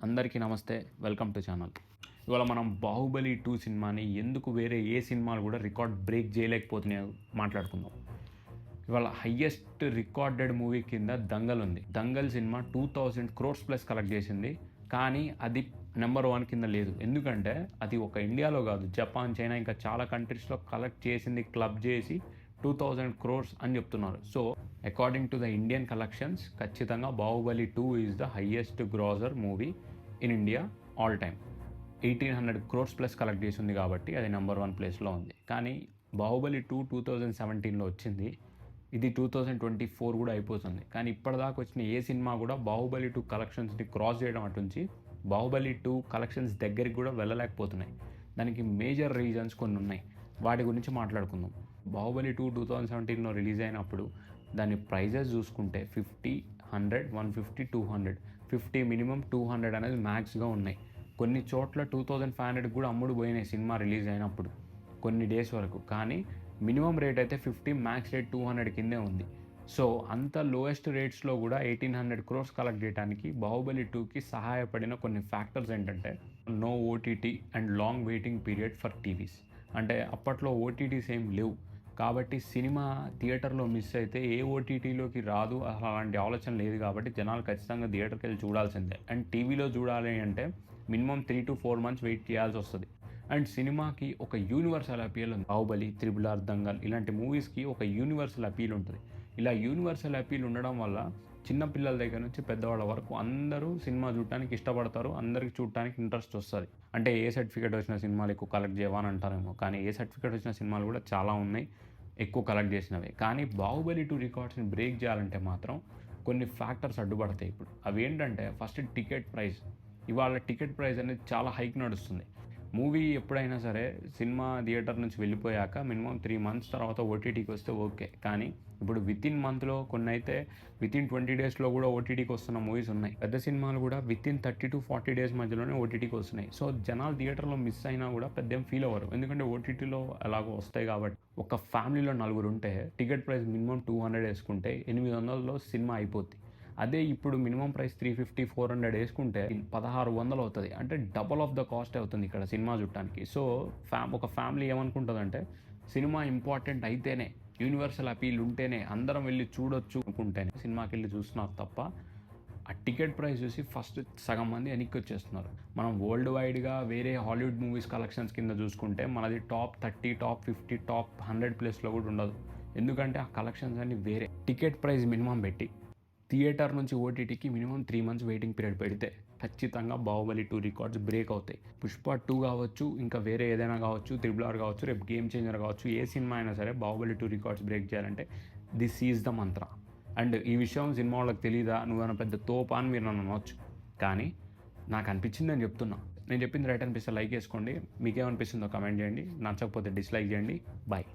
అందరికీ నమస్తే. Welcome to channel. ఇవాళ మనం 'బాహుబలి 2' సినిమాని ఎందుకు వేరే ఏ సినిమాలు కూడా రికార్డ్ బ్రేక్ చేయలేకపోతున్నాయో మాట్లాడుకుందాం. ఇవాళ హయ్యెస్ట్ రికార్డెడ్ మూవీ కింద 'దంగల్' ఉంది. 'Dangal' cinema 2000 crores plus collect చేసింది. కానీ అది నెంబర్ 1 కింద లేదు. ఎందుకంటే అది ఒక ఇండియాలో కాదు, జపాన్, చైనా ఇంకా చాలా కంట్రీస్లో కలెక్ట్ చేసింది, క్లబ్ చేసి 2000 crores అని చెప్తున్నారు. So according to the Indian collections ఖచ్చితంగా 'Baahubali 2' is the highest grosser movie in India all time. 1800 crores plus collect చేసింది కాబట్టి అది నెంబర్ 1 ప్లేస్లో ఉంది. కానీ 'బాహుబలి 2' 2017లో వచ్చింది. ఇది 2024 కూడా అయిపోతుంది. కానీ ఇప్పటిదాకా వచ్చిన ఏ సినిమా కూడా 'బాహుబలి 2' కలెక్షన్స్ని క్రాస్ చేయడం అటుంచి 'బాహుబలి 2' కలెక్షన్స్ దగ్గరికి కూడా వెళ్ళలేకపోతున్నాయి. దానికి మేజర్ రీజన్స్ కొన్ని ఉన్నాయి. వాటి గురించి మాట్లాడుకుందాం. 'బాహుబలి 2' 2017లో రిలీజ్ అయినప్పుడు దాని ప్రైజెస్ చూసుకుంటే 50, 100, 150, 200, 50 మినిమం, 200 అనేది మ్యాక్స్గా ఉన్నాయి. కొన్ని చోట్ల 2500 కూడా అమ్ముడు పోయినాయి సినిమా రిలీజ్ అయినప్పుడు కొన్ని డేస్ వరకు. కానీ మినిమం రేట్ అయితే 50, మ్యాక్స్ రేట్ 200 కిందే ఉంది. సో అంత లోయెస్ట్ రేట్స్లో కూడా 1800 crores కలెక్ట్ చేయడానికి 'బాహుబలి 2'కి సహాయపడిన కొన్ని ఫ్యాక్టర్స్ ఏంటంటే no OTT and long waiting period for TVs. అంటే అప్పట్లో ఓటీటీస్ ఏం లేవు కాబట్టి సినిమా థియేటర్లో మిస్ అయితే ఏ ఓటీటీలోకి రాదు, అలాంటి ఆలోచన లేదు కాబట్టి జనాలు ఖచ్చితంగా థియేటర్కి వెళ్ళి చూడాల్సిందే. అండ్ టీవీలో చూడాలి అంటే మినిమం 3 to 4 months వెయిట్ చేయాల్సి వస్తుంది. అండ్ సినిమాకి ఒక యూనివర్సల్ అపీల్ ఉంది. 'బాహుబలి', 'RRR', 'దంగల్' ఇలాంటి మూవీస్కి ఒక యూనివర్సల్ అపీల్ ఉంటుంది. ఇలా యూనివర్సల్ అపీల్ ఉండడం వల్ల చిన్నపిల్లల దగ్గర నుంచి పెద్దవాళ్ళ వరకు అందరూ సినిమా చూడటానికి ఇష్టపడతారు. అందరికి చూడటానికి ఇంట్రెస్ట్ వస్తుంది. అంటే ఏ సర్టిఫికేట్ వచ్చిన సినిమాలు ఎక్కువ కలెక్ట్ చేయవా అని అంటారేమో, కానీ ఏ సర్టిఫికేట్ వచ్చిన సినిమాలు కూడా చాలా ఉన్నాయి ఎక్కువ కలెక్ట్ చేసినవి. కానీ 'బాహుబలి 2' రికార్డ్స్ని బ్రేక్ చేయాలంటే మాత్రం కొన్ని ఫ్యాక్టర్స్ అడ్డుపడతాయి. ఇప్పుడు అవి ఏంటంటే ఫస్ట్ టికెట్ ప్రైస్. ఇవాళ టికెట్ ప్రైస్ అనేది చాలా హైక్ నడుస్తుంది. మూవీ ఎప్పుడైనా సరే సినిమా థియేటర్ నుంచి వెళ్ళిపోయాక మినిమం 3 months తర్వాత ఓటీటీకి వస్తే ఓకే. కానీ ఇప్పుడు వితిన్ మంత్లో కొన్ని అయితే వితిన్ 20 daysలో కూడా ఓటీటీకి వస్తున్న మూవీస్ ఉన్నాయి. పెద్ద సినిమాలు కూడా వితిన్ 30 to 40 days మధ్యలోనే ఓటీటీకి వస్తున్నాయి. సో జనాలు థియేటర్లో మిస్ అయినా కూడా పెద్ద ఏం ఫీల్ అవ్వరు, ఎందుకంటే ఓటీటీలో ఎలాగో వస్తాయి కాబట్టి. ఒక ఫ్యామిలీలో 4 ఉంటే టికెట్ ప్రైస్ మినిమం 200 వేసుకుంటే 800లో సినిమా అయిపోద్ది. అదే ఇప్పుడు మినిమం ప్రైస్ 350, 400 వేసుకుంటే 1600 అవుతుంది. అంటే డబల్ ఆఫ్ ద కాస్ట్ అవుతుంది ఇక్కడ సినిమా చూడటానికి. సో ఒక ఫ్యామిలీ ఏమనుకుంటుందంటే సినిమా ఇంపార్టెంట్ అయితేనే, యూనివర్సల్ అపీల్ ఉంటేనే, అందరం వెళ్ళి చూడొచ్చు అనుకుంటేనే సినిమాకి వెళ్ళి చూస్తున్నారు తప్ప ఆ టికెట్ ప్రైస్ చూసి ఫస్ట్ సగం మంది వెనక్కి వచ్చేస్తున్నారు. మనం వరల్డ్ వైడ్గా వేరే హాలీవుడ్ మూవీస్ కలెక్షన్స్ కింద చూసుకుంటే మనది టాప్ 30, టాప్ 50, టాప్ 100 ప్లేస్లో కూడా ఉండదు. ఎందుకంటే ఆ కలెక్షన్స్ అన్ని వేరే. టికెట్ ప్రైస్ మినిమం పెట్టి థియేటర్ నుంచి ఓటీటీకి మినిమం 3 months వెయిటింగ్ పీరియడ్ పెడితే ఖచ్చితంగా 'బాహుబలి 2' రికార్డ్స్ బ్రేక్ అవుతాయి. 'పుష్ప 2' కావచ్చు, ఇంకా వేరే ఏదైనా కావచ్చు, 'RRR' కావచ్చు, రేపు 'గేమ్ చేంజర్' కావచ్చు, ఏ సినిమా అయినా సరే 'బాహుబలి 2' రికార్డ్స్ బ్రేక్ చేయాలంటే this is the Mantra. And ఈ విషయం సినిమా వాళ్ళకి తెలీదా, నువ్వేమైనా పెద్ద తోపా అని మీరు నన్ను అనవచ్చు. కానీ నాకు అనిపించింది నేను చెప్తున్నా. నేను చెప్పింది రైట్ అనిపిస్తే లైక్ చేసుకోండి. మీకేమనిపిస్తుందో కమెంట్ చేయండి. నచ్చకపోతే డిస్లైక్ చేయండి. బాయ్.